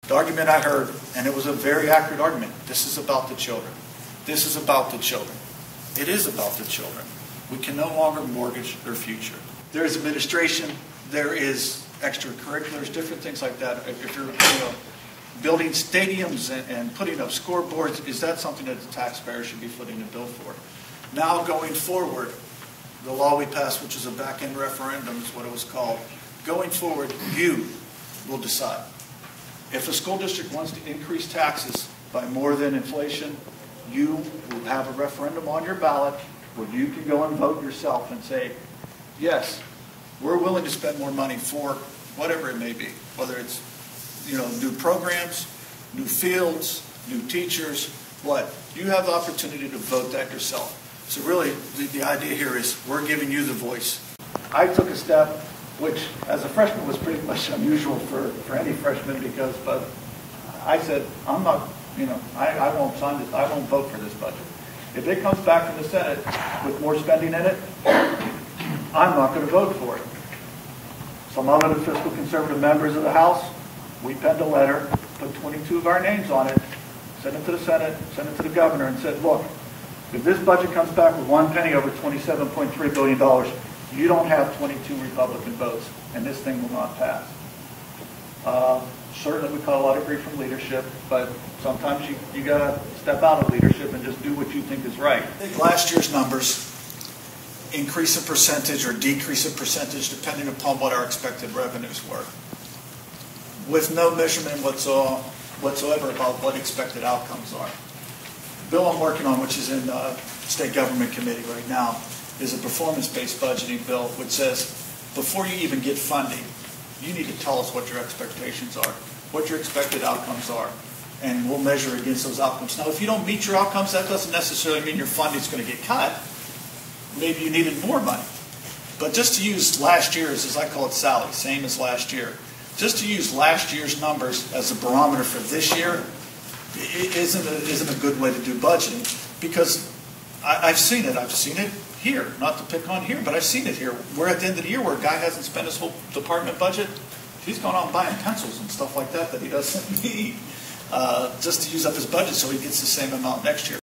The argument I heard, and it was a very accurate argument, this is about the children. This is about the children. It is about the children. We can no longer mortgage their future. There is administration, there is extracurriculars, different things like that. If you're building stadiums and putting up scoreboards, is that something that the taxpayer should be footing a bill for? Now going forward, the law we passed, which is a back-end referendum, is what it was called. Going forward, you will decide. If a school district wants to increase taxes by more than inflation, you will have a referendum on your ballot where you can go and vote yourself and say, yes, we're willing to spend more money for whatever it may be, whether it's new programs, new fields, new teachers, what? You have the opportunity to vote that yourself. So really, the idea here is we're giving you the voice. I took a step, which as a freshman was pretty much unusual for any freshman but I said, I'm not, I won't sign this, I won't vote for this budget. If it comes back from the Senate with more spending in it, I'm not going to vote for it. Some other fiscal conservative members of the House, we penned a letter, put 22 of our names on it, sent it to the Senate, sent it to the governor, and said, look, if this budget comes back with one penny over $27.3 billion, you don't have 22 Republican votes, and this thing will not pass. Certainly we caught a lot of grief from leadership, but sometimes you got to step out of leadership and just do what you think is right. I think last year's numbers increase a percentage or decrease a percentage depending upon what our expected revenues were, with no measurement whatsoever about what expected outcomes are. The bill I'm working on, which is in State Government Committee right now, is a performance-based budgeting bill which says before you even get funding, you need to tell us what your expectations are, what your expected outcomes are, and we'll measure against those outcomes. Now, if you don't meet your outcomes, that doesn't necessarily mean your funding is going to get cut. Maybe you needed more money. But just to use last year's, as I call it, Sally, same as last year, just to use last year's numbers as a barometer for this year isn't a good way to do budgeting, because I've seen it. I've seen it here, not to pick on here, but I've seen it here. We're at the end of the year where a guy hasn't spent his whole department budget. He's gone out buying pencils and stuff like that he doesn't need just to use up his budget so he gets the same amount next year.